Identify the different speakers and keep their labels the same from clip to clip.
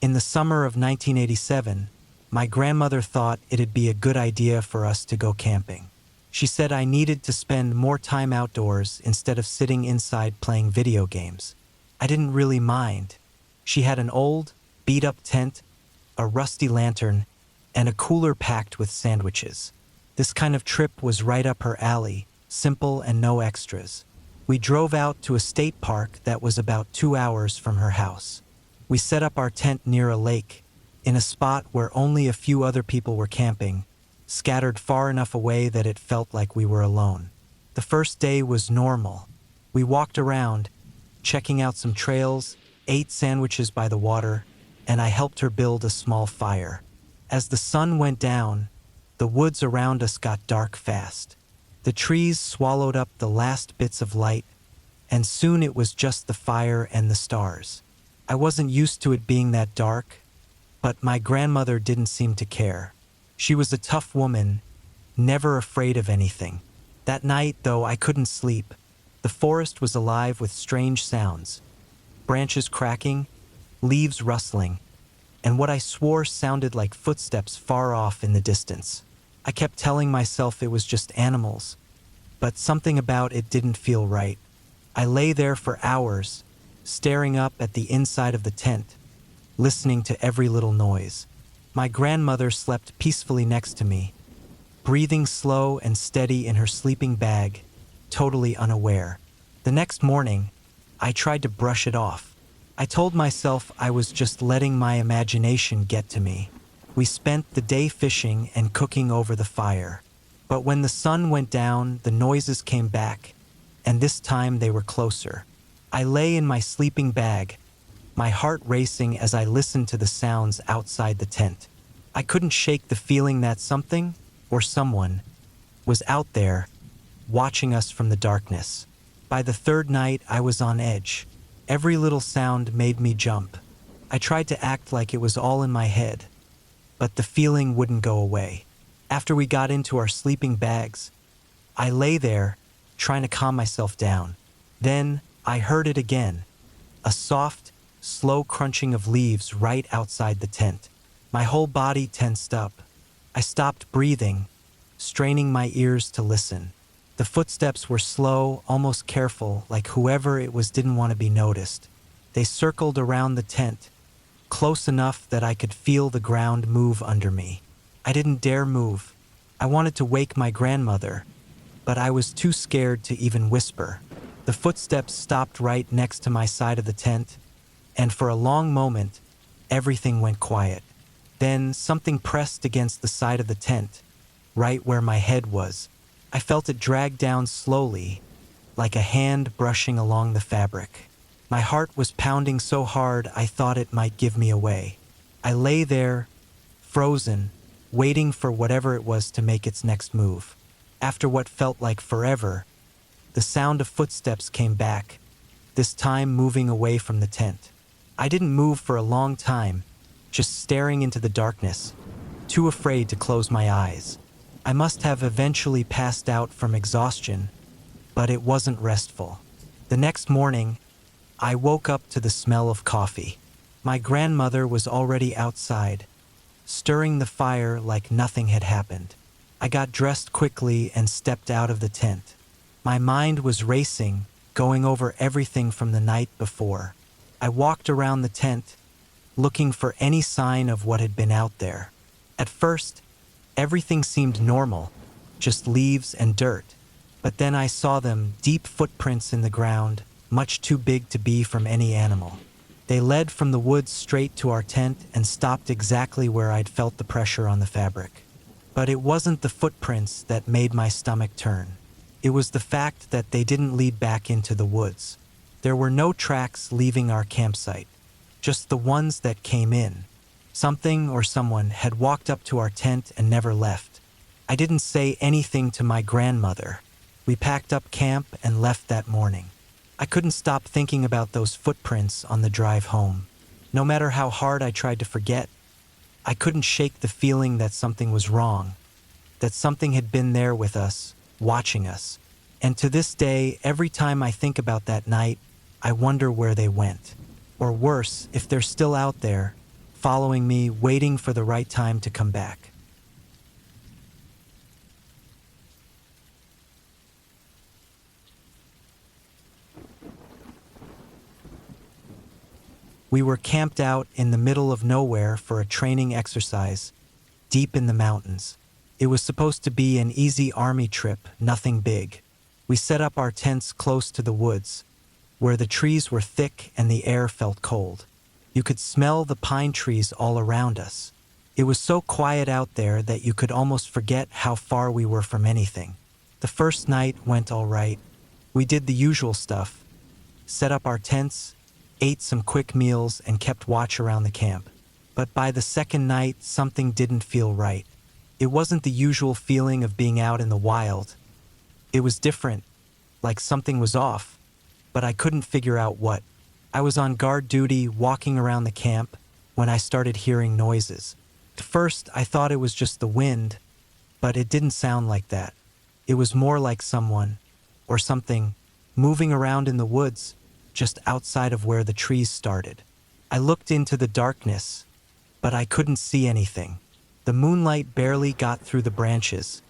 Speaker 1: In the summer of 1987, my grandmother thought it'd be a good idea for us to go camping. She said I needed to spend more time outdoors instead of sitting inside playing video games. I didn't really mind. She had an old, beat-up tent, a rusty lantern, and a cooler packed with sandwiches. This kind of trip was right up her alley, simple and no extras. We drove out to a state park that was about 2 hours from her house. We set up our tent near a lake, in a spot where only a few other people were camping, scattered far enough away that it felt like we were alone. The first day was normal. We walked around, checking out some trails, ate sandwiches by the water, and I helped her build a small fire. As the sun went down, the woods around us got dark fast. The trees swallowed up the last bits of light, and soon it was just the fire and the stars. I wasn't used to it being that dark, but my grandmother didn't seem to care. She was a tough woman, never afraid of anything. That night, though, I couldn't sleep. The forest was alive with strange sounds. Branches cracking, leaves rustling, and what I swore sounded like footsteps far off in the distance. I kept telling myself it was just animals, but something about it didn't feel right. I lay there for hours, staring up at the inside of the tent, listening to every little noise. My grandmother slept peacefully next to me, breathing slow and steady in her sleeping bag, totally unaware. The next morning, I tried to brush it off. I told myself I was just letting my imagination get to me. We spent the day fishing and cooking over the fire. But when the sun went down, the noises came back, and this time they were closer. I lay in my sleeping bag, my heart racing as I listened to the sounds outside the tent. I couldn't shake the feeling that something, or someone, was out there, watching us from the darkness. By the third night, I was on edge. Every little sound made me jump. I tried to act like it was all in my head, but the feeling wouldn't go away. After we got into our sleeping bags, I lay there, trying to calm myself down. Then I heard it again, a soft, slow crunching of leaves right outside the tent. My whole body tensed up. I stopped breathing, straining my ears to listen. The footsteps were slow, almost careful, like whoever it was didn't want to be noticed. They circled around the tent, close enough that I could feel the ground move under me. I didn't dare move. I wanted to wake my grandmother, but I was too scared to even whisper. The footsteps stopped right next to my side of the tent, and for a long moment, everything went quiet. Then something pressed against the side of the tent, right where my head was. I felt it drag down slowly, like a hand brushing along the fabric. My heart was pounding so hard I thought it might give me away. I lay there, frozen, waiting for whatever it was to make its next move. After what felt like forever, the sound of footsteps came back, this time moving away from the tent. I didn't move for a long time, just staring into the darkness, too afraid to close my eyes. I must have eventually passed out from exhaustion, but it wasn't restful. The next morning, I woke up to the smell of coffee. My grandmother was already outside, stirring the fire like nothing had happened. I got dressed quickly and stepped out of the tent. My mind was racing, going over everything from the night before. I walked around the tent, looking for any sign of what had been out there. At first, everything seemed normal, just leaves and dirt. But then I saw them, deep footprints in the ground, much too big to be from any animal. They led from the woods straight to our tent and stopped exactly where I'd felt the pressure on the fabric. But it wasn't the footprints that made my stomach turn. It was the fact that they didn't lead back into the woods. There were no tracks leaving our campsite, just the ones that came in. Something or someone had walked up to our tent and never left. I didn't say anything to my grandmother. We packed up camp and left that morning. I couldn't stop thinking about those footprints on the drive home. No matter how hard I tried to forget, I couldn't shake the feeling that something was wrong, that something had been there with us, watching us. And to this day, every time I think about that night, I wonder where they went. Or worse, if they're still out there, following me, waiting for the right time to come back. We were camped out in the middle of nowhere for a training exercise, deep in the mountains. It was supposed to be an easy army trip, nothing big. We set up our tents close to the woods, where the trees were thick and the air felt cold. You could smell the pine trees all around us. It was so quiet out there that you could almost forget how far we were from anything. The first night went all right. We did the usual stuff, set up our tents, ate some quick meals, and kept watch around the camp. But by the second night, something didn't feel right. It wasn't the usual feeling of being out in the wild. It was different, like something was off, but I couldn't figure out what. I was on guard duty, walking around the camp, when I started hearing noises. At first, I thought it was just the wind, but it didn't sound like that. It was more like someone, or something, moving around in the woods, just outside of where the trees started. I looked into the darkness, but I couldn't see anything. The moonlight barely got through the branches,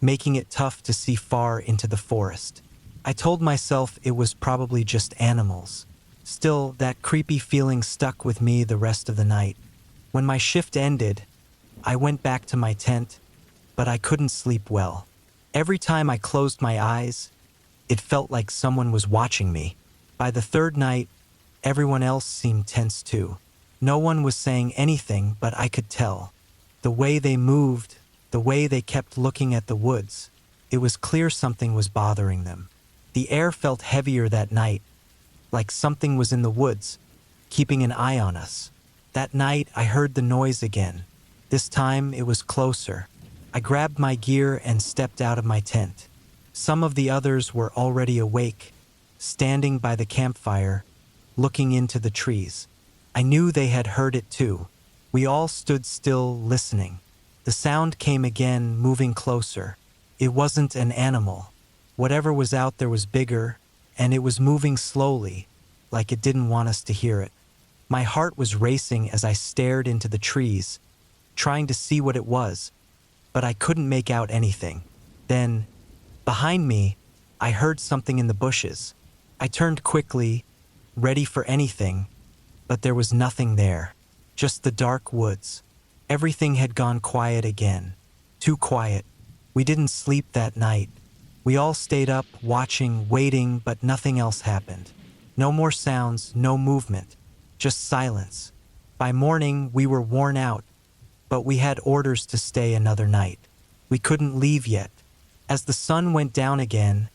Speaker 1: making it tough to see far into the forest. I told myself it was probably just animals. Still, that creepy feeling stuck with me the rest of the night. When my shift ended, I went back to my tent, but I couldn't sleep well. Every time I closed my eyes, it felt like someone was watching me. By the third night, everyone else seemed tense too. No one was saying anything, but I could tell. The way they moved, the way they kept looking at the woods, it was clear something was bothering them. The air felt heavier that night, like something was in the woods, keeping an eye on us. That night, I heard the noise again. This time, it was closer. I grabbed my gear and stepped out of my tent. Some of the others were already awake, standing by the campfire, looking into the trees. I knew they had heard it too. We all stood still, listening. The sound came again, moving closer. It wasn't an animal. Whatever was out there was bigger, and it was moving slowly, like it didn't want us to hear it. My heart was racing as I stared into the trees, trying to see what it was, but I couldn't make out anything. Then, behind me, I heard something in the bushes. I turned quickly, ready for anything, but there was nothing there. Just the dark woods. Everything had gone quiet again. Too quiet. We didn't sleep that night. We all stayed up, watching, waiting, but nothing else happened. No more sounds, no movement, just silence. By morning, we were worn out, but we had orders to stay another night. We couldn't leave yet. As the sun went down again,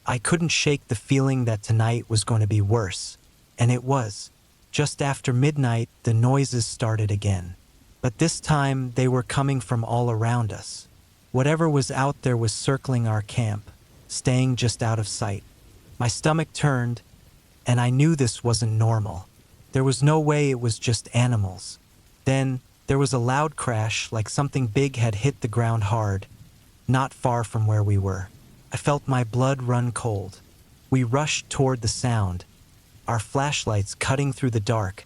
Speaker 1: I couldn't shake the feeling that tonight was going to be worse, and it was. Just after midnight, the noises started again. But this time, they were coming from all around us. Whatever was out there was circling our camp, staying just out of sight. My stomach turned, and I knew this wasn't normal. There was no way it was just animals. Then, there was a loud crash, like something big had hit the ground hard, not far from where we were. I felt my blood run cold. We rushed toward the sound, our flashlights cutting through the dark,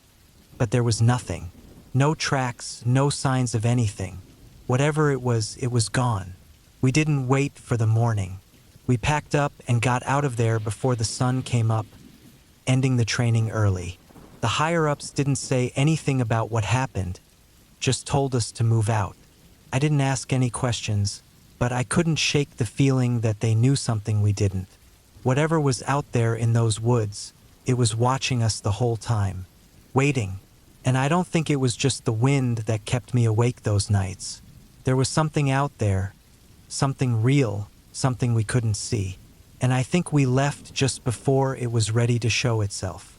Speaker 1: but there was nothing. No tracks, no signs of anything. Whatever it was gone. We didn't wait for the morning. We packed up and got out of there before the sun came up, ending the training early. The higher-ups didn't say anything about what happened, just told us to move out. I didn't ask any questions, but I couldn't shake the feeling that they knew something we didn't. Whatever was out there in those woods, it was watching us the whole time, waiting. And I don't think it was just the wind that kept me awake those nights. There was something out there, something real, something we couldn't see. And I think we left just before it was ready to show itself.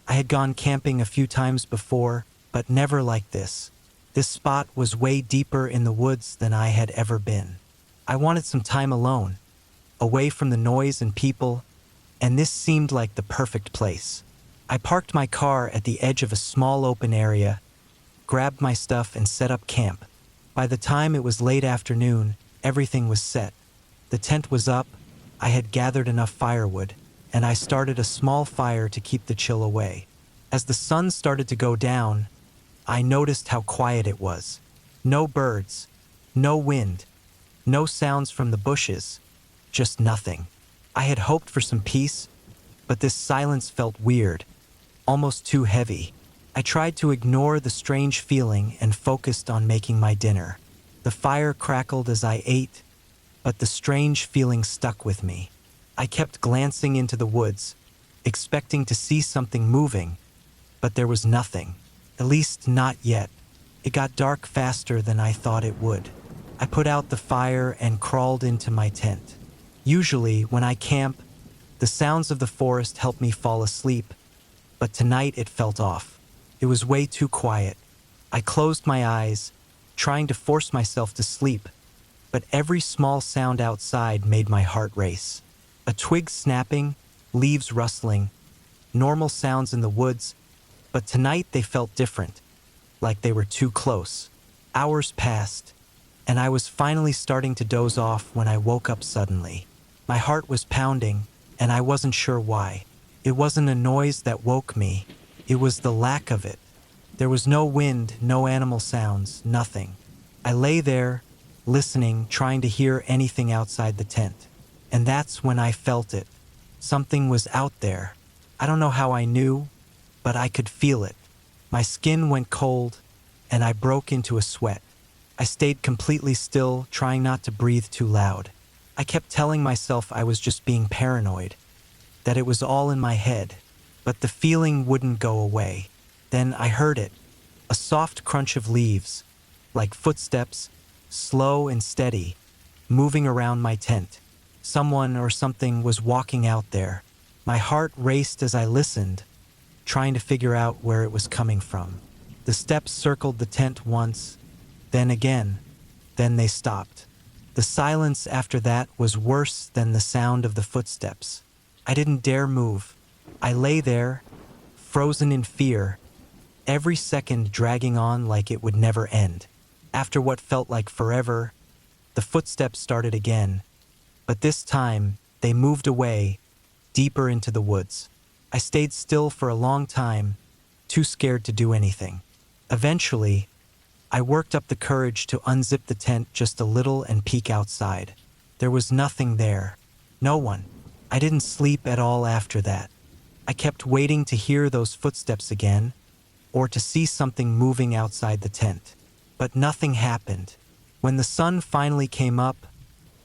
Speaker 1: I had gone camping a few times before, but never like this. This spot was way deeper in the woods than I had ever been. I wanted some time alone, away from the noise and people, and this seemed like the perfect place. I parked my car at the edge of a small open area, grabbed my stuff and set up camp. By the time it was late afternoon, Everything was set. The tent was up, I had gathered enough firewood, and I started a small fire to keep the chill away. As the sun started to go down, I noticed how quiet it was. No birds, no wind, no sounds from the bushes, just nothing. I had hoped for some peace, but this silence felt weird, almost too heavy. I tried to ignore the strange feeling and focused on making my dinner. The fire crackled as I ate, but the strange feeling stuck with me. I kept glancing into the woods, expecting to see something moving, but there was nothing. At least not yet. It got dark faster than I thought it would. I put out the fire and crawled into my tent. Usually, when I camp, the sounds of the forest help me fall asleep, but tonight it felt off. It was way too quiet. I closed my eyes, trying to force myself to sleep, but every small sound outside made my heart race. A twig snapping, leaves rustling, normal sounds in the woods, but tonight they felt different, like they were too close. Hours passed, and I was finally starting to doze off when I woke up suddenly. My heart was pounding, and I wasn't sure why. It wasn't a noise that woke me, it was the lack of it. There was no wind, no animal sounds, nothing. I lay there, listening, trying to hear anything outside the tent. And that's when I felt it. Something was out there. I don't know how I knew, but I could feel it. My skin went cold, and I broke into a sweat. I stayed completely still, trying not to breathe too loud. I kept telling myself I was just being paranoid, that it was all in my head, but the feeling wouldn't go away. Then I heard it, a soft crunch of leaves, like footsteps, slow and steady, moving around my tent. Someone or something was walking out there. My heart raced as I listened, trying to figure out where it was coming from. The steps circled the tent once, then again, then they stopped. The silence after that was worse than the sound of the footsteps. I didn't dare move. I lay there, frozen in fear, every second dragging on like it would never end. After what felt like forever, the footsteps started again, but this time they moved away, deeper into the woods. I stayed still for a long time, too scared to do anything. Eventually, I worked up the courage to unzip the tent just a little and peek outside. There was nothing there. No one. I didn't sleep at all after that. I kept waiting to hear those footsteps again, or to see something moving outside the tent. But nothing happened. When the sun finally came up,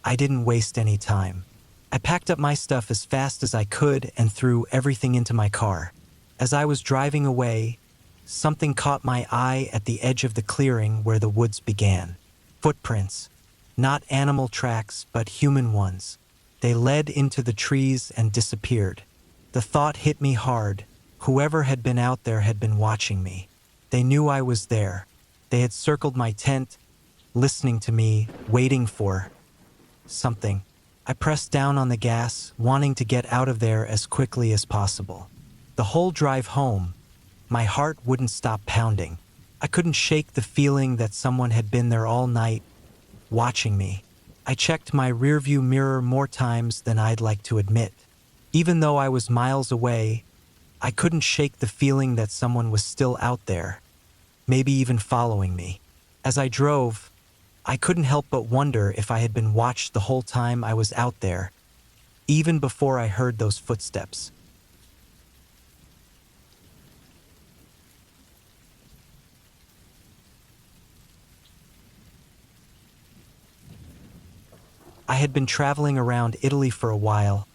Speaker 1: I didn't waste any time. I packed up my stuff as fast as I could and threw everything into my car. As I was driving away, something caught my eye at the edge of the clearing where the woods began. Footprints. Not animal tracks, but human ones. They led into the trees and disappeared. The thought hit me hard. Whoever had been out there had been watching me. They knew I was there. They had circled my tent, listening to me, waiting for something. I pressed down on the gas, wanting to get out of there as quickly as possible. The whole drive home, my heart wouldn't stop pounding. I couldn't shake the feeling that someone had been there all night, watching me. I checked my rearview mirror more times than I'd like to admit. Even though I was miles away, I couldn't shake the feeling that someone was still out there, maybe even following me. As I drove, I couldn't help but wonder if I had been watched the whole time I was out there, even before I heard those footsteps. I had been traveling around Italy for a while,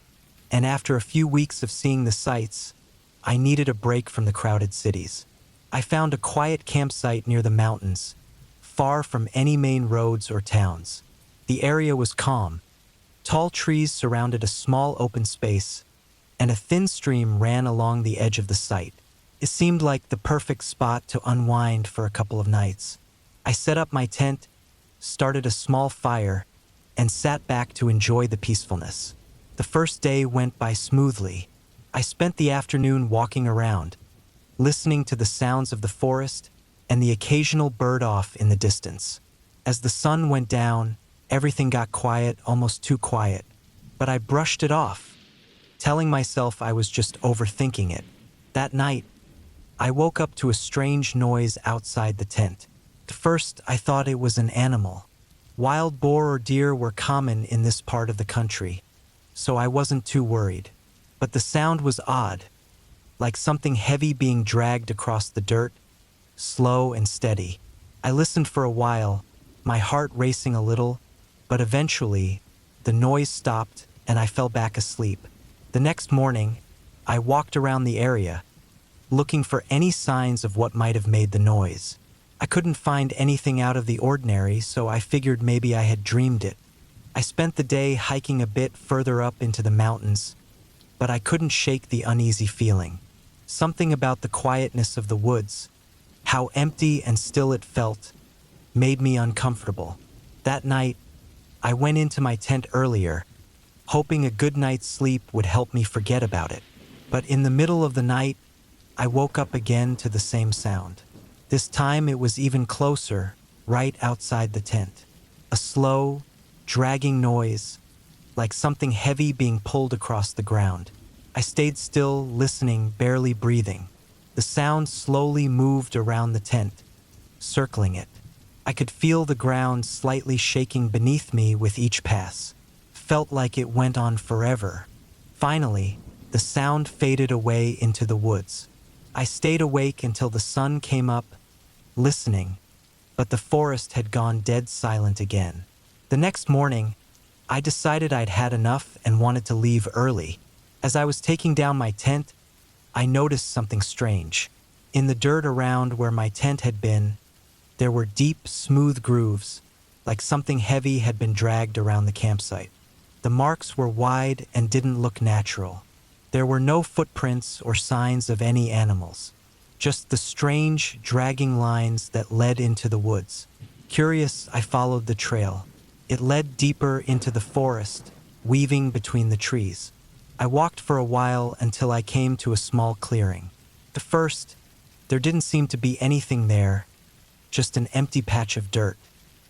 Speaker 1: and after a few weeks of seeing the sights, I needed a break from the crowded cities. I found a quiet campsite near the mountains, far from any main roads or towns. The area was calm. Tall trees surrounded a small open space, and a thin stream ran along the edge of the site. It seemed like the perfect spot to unwind for a couple of nights. I set up my tent, started a small fire, and sat back to enjoy the peacefulness. The first day went by smoothly. I spent the afternoon walking around, listening to the sounds of the forest and the occasional bird off in the distance. As the sun went down Everything got quiet, almost too quiet. But I brushed it off, telling myself I was just overthinking it. That night, I woke up to a strange noise outside the tent. At first, I thought it was an animal. Wild boar or deer were common in this part of the country, so I wasn't too worried. But the sound was odd, like something heavy being dragged across the dirt, slow and steady. I listened for a while, my heart racing a little, but eventually, the noise stopped and I fell back asleep. The next morning, I walked around the area, looking for any signs of what might have made the noise. I couldn't find anything out of the ordinary, so I figured maybe I had dreamed it. I spent the day hiking a bit further up into the mountains, but I couldn't shake the uneasy feeling. Something about the quietness of the woods, how empty and still it felt, made me uncomfortable. That night, I went into my tent earlier, hoping a good night's sleep would help me forget about it. But in the middle of the night, I woke up again to the same sound. This time it was even closer, right outside the tent. A slow, dragging noise, like something heavy being pulled across the ground. I stayed still, listening, barely breathing. The sound slowly moved around the tent, circling it. I could feel the ground slightly shaking beneath me with each pass. Felt like it went on forever. Finally, the sound faded away into the woods. I stayed awake until the sun came up, listening, but the forest had gone dead silent again. The next morning, I decided I'd had enough and wanted to leave early. As I was taking down my tent, I noticed something strange. In the dirt around where my tent had been, there were deep, smooth grooves, like something heavy had been dragged around the campsite. The marks were wide and didn't look natural. There were no footprints or signs of any animals, just the strange, dragging lines that led into the woods. Curious, I followed the trail. It led deeper into the forest, weaving between the trees. I walked for a while until I came to a small clearing. At first, there didn't seem to be anything there, just an empty patch of dirt.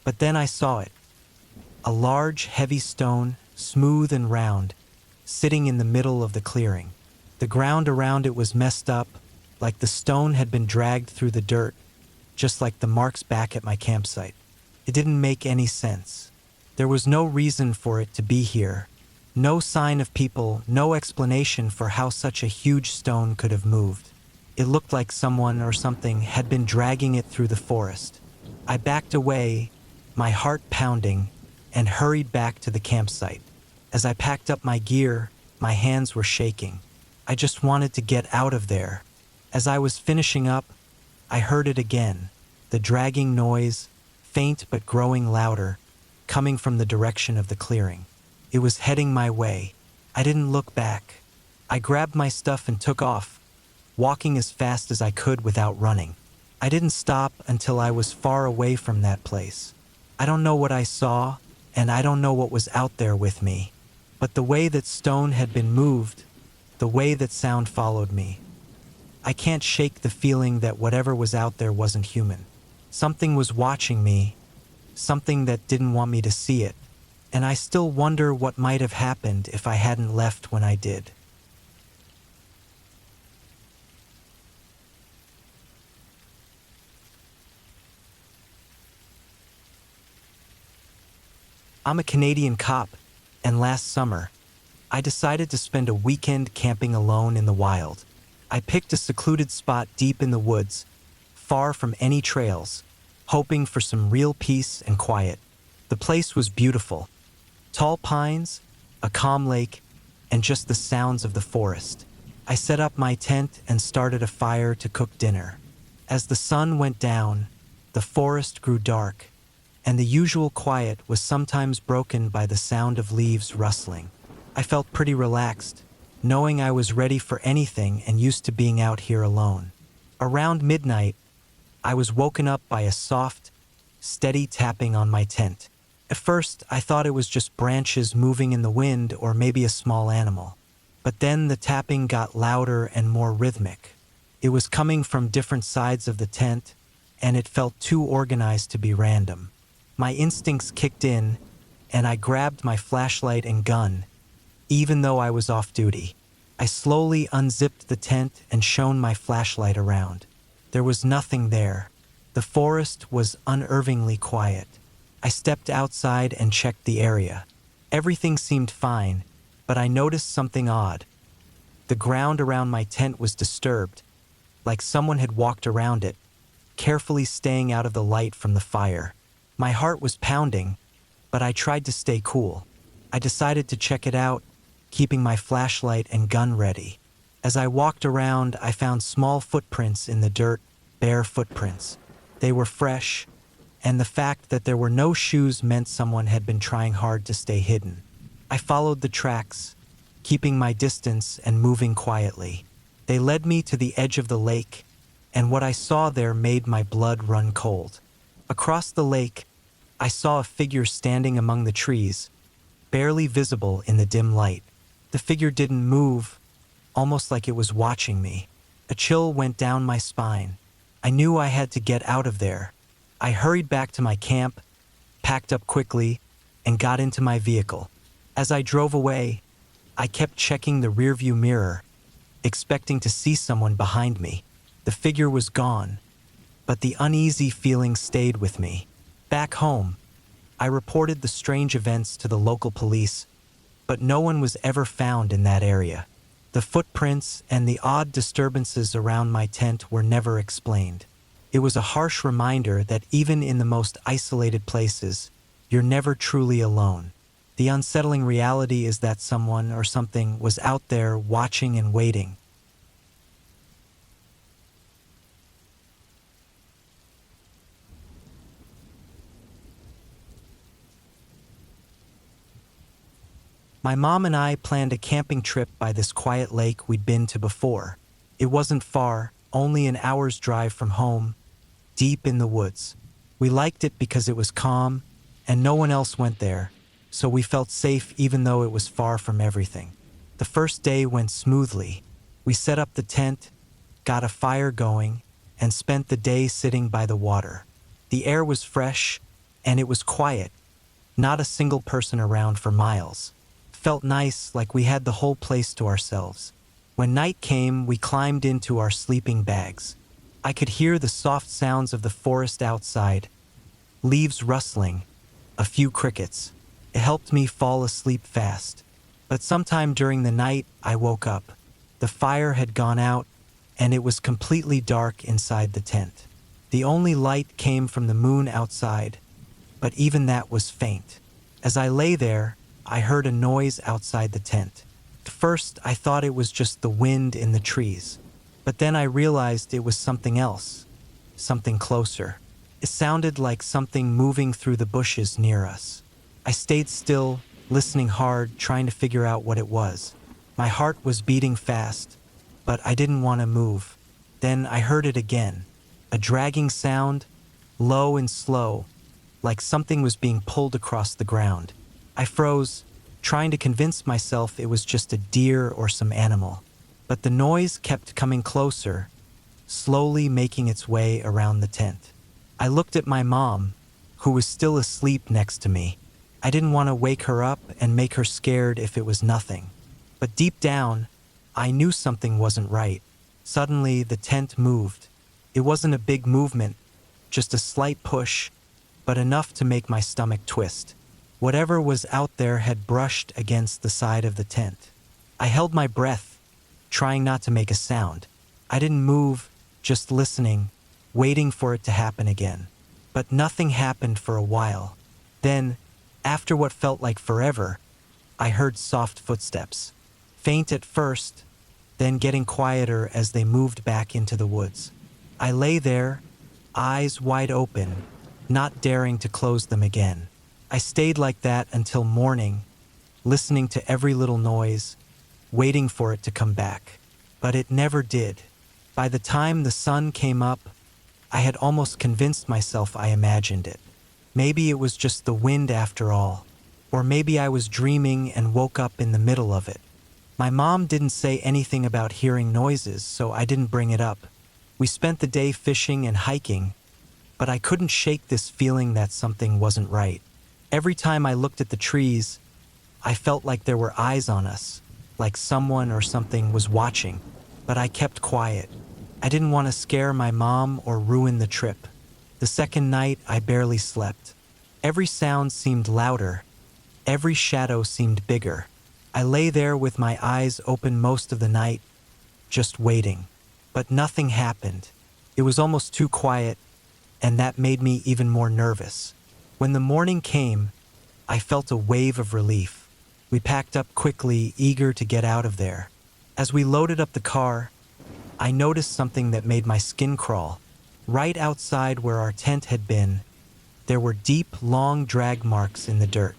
Speaker 1: But then I saw it. A large, heavy stone, smooth and round, sitting in the middle of the clearing. The ground around it was messed up, like the stone had been dragged through the dirt, just like the marks back at my campsite. It didn't make any sense. There was no reason for it to be here. No sign of people, no explanation for how such a huge stone could have moved. It looked like someone or something had been dragging it through the forest. I backed away, my heart pounding, and hurried back to the campsite. As I packed up my gear, my hands were shaking. I just wanted to get out of there. As I was finishing up, I heard it again, the dragging noise, faint but growing louder, coming from the direction of the clearing. It was heading my way. I didn't look back. I grabbed my stuff and took off, walking as fast as I could without running. I didn't stop until I was far away from that place. I don't know what I saw, and I don't know what was out there with me. But the way that stone had been moved, the way that sound followed me, I can't shake the feeling that whatever was out there wasn't human. Something was watching me, something that didn't want me to see it, and I still wonder what might have happened if I hadn't left when I did. I'm a Canadian cop, and last summer, I decided to spend a weekend camping alone in the wild. I picked a secluded spot deep in the woods, far from any trails, hoping for some real peace and quiet. The place was beautiful. Tall pines, a calm lake, and just the sounds of the forest. I set up my tent and started a fire to cook dinner. As the sun went down, the forest grew dark, and the usual quiet was sometimes broken by the sound of leaves rustling. I felt pretty relaxed, knowing I was ready for anything and used to being out here alone. Around midnight, I was woken up by a soft, steady tapping on my tent. At first, I thought it was just branches moving in the wind or maybe a small animal. But then the tapping got louder and more rhythmic. It was coming from different sides of the tent, and it felt too organized to be random. My instincts kicked in, and I grabbed my flashlight and gun, even though I was off duty. I slowly unzipped the tent and shone my flashlight around. There was nothing there. The forest was unnervingly quiet. I stepped outside and checked the area. Everything seemed fine, but I noticed something odd. The ground around my tent was disturbed, like someone had walked around it, carefully staying out of the light from the fire. My heart was pounding, but I tried to stay cool. I decided to check it out, keeping my flashlight and gun ready. As I walked around, I found small footprints in the dirt, bare footprints. They were fresh, and the fact that there were no shoes meant someone had been trying hard to stay hidden. I followed the tracks, keeping my distance and moving quietly. They led me to the edge of the lake, and what I saw there made my blood run cold. Across the lake, I saw a figure standing among the trees, barely visible in the dim light. The figure didn't move, almost like it was watching me. A chill went down my spine. I knew I had to get out of there. I hurried back to my camp, packed up quickly, and got into my vehicle. As I drove away, I kept checking the rearview mirror, expecting to see someone behind me. The figure was gone, but the uneasy feeling stayed with me. Back home, I reported the strange events to the local police, but no one was ever found in that area. The footprints and the odd disturbances around my tent were never explained. It was a harsh reminder that even in the most isolated places, you're never truly alone. The unsettling reality is that someone or something was out there watching and waiting. My mom and I planned a camping trip by this quiet lake we'd been to before. It wasn't far, only an hour's drive from home, deep in the woods. We liked it because it was calm, and no one else went there, so we felt safe even though it was far from everything. The first day went smoothly. We set up the tent, got a fire going, and spent the day sitting by the water. The air was fresh, and it was quiet. Not a single person around for miles. Felt nice, like we had the whole place to ourselves. When night came, we climbed into our sleeping bags. I could hear the soft sounds of the forest outside, leaves rustling, a few crickets. It helped me fall asleep fast. But sometime during the night, I woke up. The fire had gone out, and it was completely dark inside the tent. The only light came from the moon outside, but even that was faint. As I lay there, I heard a noise outside the tent. At first, I thought it was just the wind in the trees, but then I realized it was something else, something closer. It sounded like something moving through the bushes near us. I stayed still, listening hard, trying to figure out what it was. My heart was beating fast, but I didn't want to move. Then I heard it again, a dragging sound, low and slow, like something was being pulled across the ground. I froze, trying to convince myself it was just a deer or some animal. But the noise kept coming closer, slowly making its way around the tent. I looked at my mom, who was still asleep next to me. I didn't want to wake her up and make her scared if it was nothing. But deep down, I knew something wasn't right. Suddenly, the tent moved. It wasn't a big movement, just a slight push, but enough to make my stomach twist. Whatever was out there had brushed against the side of the tent. I held my breath, trying not to make a sound. I didn't move, just listening, waiting for it to happen again. But nothing happened for a while. Then, after what felt like forever, I heard soft footsteps. Faint at first, then getting quieter as they moved back into the woods. I lay there, eyes wide open, not daring to close them again. I stayed like that until morning, listening to every little noise, waiting for it to come back. But it never did. By the time the sun came up, I had almost convinced myself I imagined it. Maybe it was just the wind after all, or maybe I was dreaming and woke up in the middle of it. My mom didn't say anything about hearing noises, so I didn't bring it up. We spent the day fishing and hiking, but I couldn't shake this feeling that something wasn't right. Every time I looked at the trees, I felt like there were eyes on us, like someone or something was watching, but I kept quiet. I didn't want to scare my mom or ruin the trip. The second night, I barely slept. Every sound seemed louder. Every shadow seemed bigger. I lay there with my eyes open most of the night, just waiting. But nothing happened. It was almost too quiet, and that made me even more nervous. When the morning came, I felt a wave of relief. We packed up quickly, eager to get out of there. As we loaded up the car, I noticed something that made my skin crawl. Right outside where our tent had been, there were deep, long drag marks in the dirt.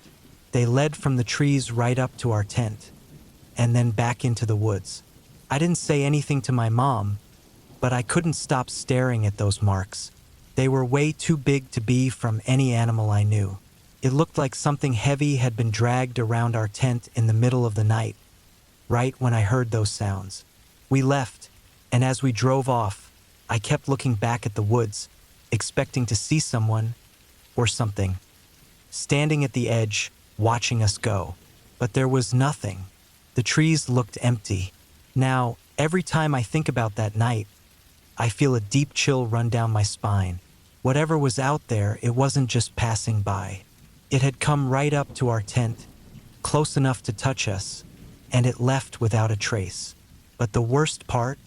Speaker 1: They led from the trees right up to our tent, and then back into the woods. I didn't say anything to my mom, but I couldn't stop staring at those marks. They were way too big to be from any animal I knew. It looked like something heavy had been dragged around our tent in the middle of the night, right when I heard those sounds. We left, and as we drove off, I kept looking back at the woods, expecting to see someone or something standing at the edge, watching us go. But there was nothing. The trees looked empty. Now, every time I think about that night, I feel a deep chill run down my spine. Whatever was out there, it wasn't just passing by. It had come right up to our tent, close enough to touch us, and it left without a trace. But the worst part?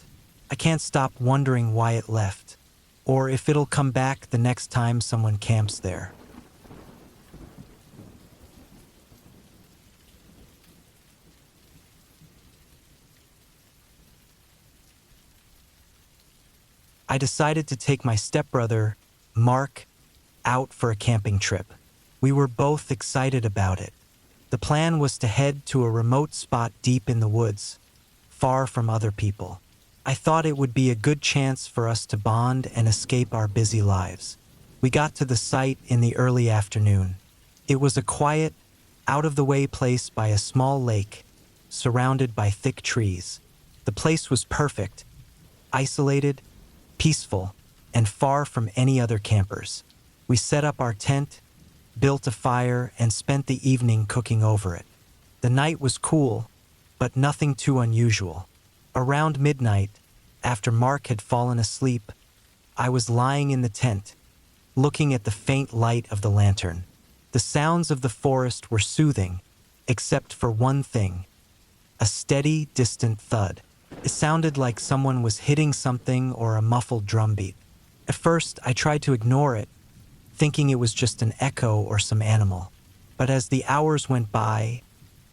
Speaker 1: I can't stop wondering why it left, or if it'll come back the next time someone camps there. I decided to take my stepbrother, Mark, out for a camping trip. We were both excited about it. The plan was to head to a remote spot deep in the woods, far from other people. I thought it would be a good chance for us to bond and escape our busy lives. We got to the site in the early afternoon. It was a quiet, out-of-the-way place by a small lake, surrounded by thick trees. The place was perfect, isolated, peaceful, and far from any other campers. We set up our tent, built a fire, and spent the evening cooking over it. The night was cool, but nothing too unusual. Around midnight, after Mark had fallen asleep, I was lying in the tent, looking at the faint light of the lantern. The sounds of the forest were soothing, except for one thing: a steady, distant thud. It sounded like someone was hitting something or a muffled drumbeat. At first, I tried to ignore it, thinking it was just an echo or some animal. But as the hours went by,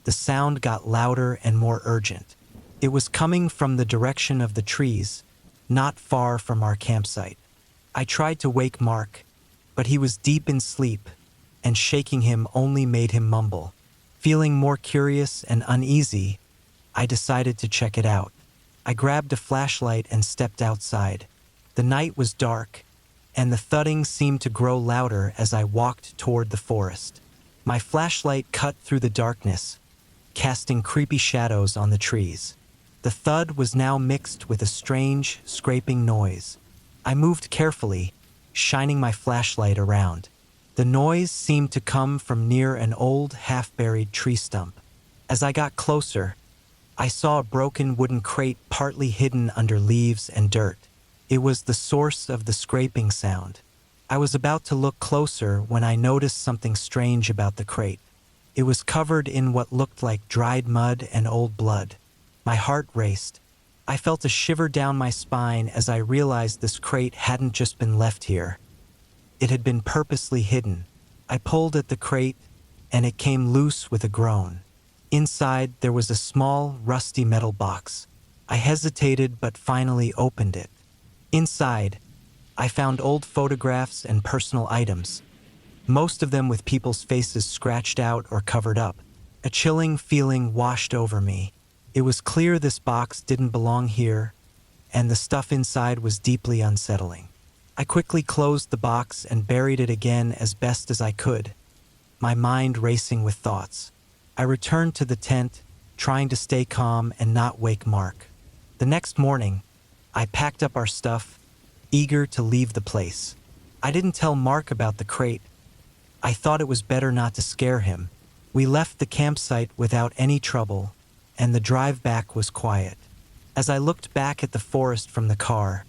Speaker 1: the sound got louder and more urgent. It was coming from the direction of the trees, not far from our campsite. I tried to wake Mark, but he was deep in sleep, and shaking him only made him mumble. Feeling more curious and uneasy, I decided to check it out. I grabbed a flashlight and stepped outside. The night was dark, and the thudding seemed to grow louder as I walked toward the forest. My flashlight cut through the darkness, casting creepy shadows on the trees. The thud was now mixed with a strange, scraping noise. I moved carefully, shining my flashlight around. The noise seemed to come from near an old, half-buried tree stump. As I got closer, I saw a broken wooden crate partly hidden under leaves and dirt. It was the source of the scraping sound. I was about to look closer when I noticed something strange about the crate. It was covered in what looked like dried mud and old blood. My heart raced. I felt a shiver down my spine as I realized this crate hadn't just been left here. It had been purposely hidden. I pulled at the crate, and it came loose with a groan. Inside, there was a small, rusty metal box. I hesitated but finally opened it. Inside, I found old photographs and personal items, most of them with people's faces scratched out or covered up. A chilling feeling washed over me. It was clear this box didn't belong here, and the stuff inside was deeply unsettling. I quickly closed the box and buried it again as best as I could, my mind racing with thoughts. I returned to the tent, trying to stay calm and not wake Mark. The next morning, I packed up our stuff, eager to leave the place. I didn't tell Mark about the crate, I thought it was better not to scare him. We left the campsite without any trouble, and the drive back was quiet. As I looked back at the forest from the car,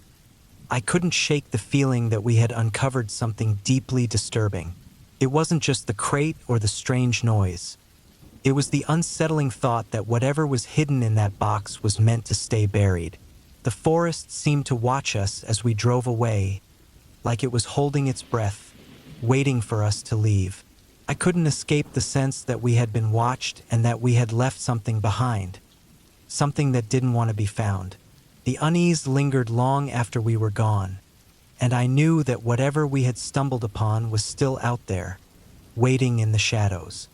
Speaker 1: I couldn't shake the feeling that we had uncovered something deeply disturbing. It wasn't just the crate or the strange noise. It was the unsettling thought that whatever was hidden in that box was meant to stay buried. The forest seemed to watch us as we drove away, like it was holding its breath, waiting for us to leave. I couldn't escape the sense that we had been watched and that we had left something behind, something that didn't want to be found. The unease lingered long after we were gone, and I knew that whatever we had stumbled upon was still out there, waiting in the shadows.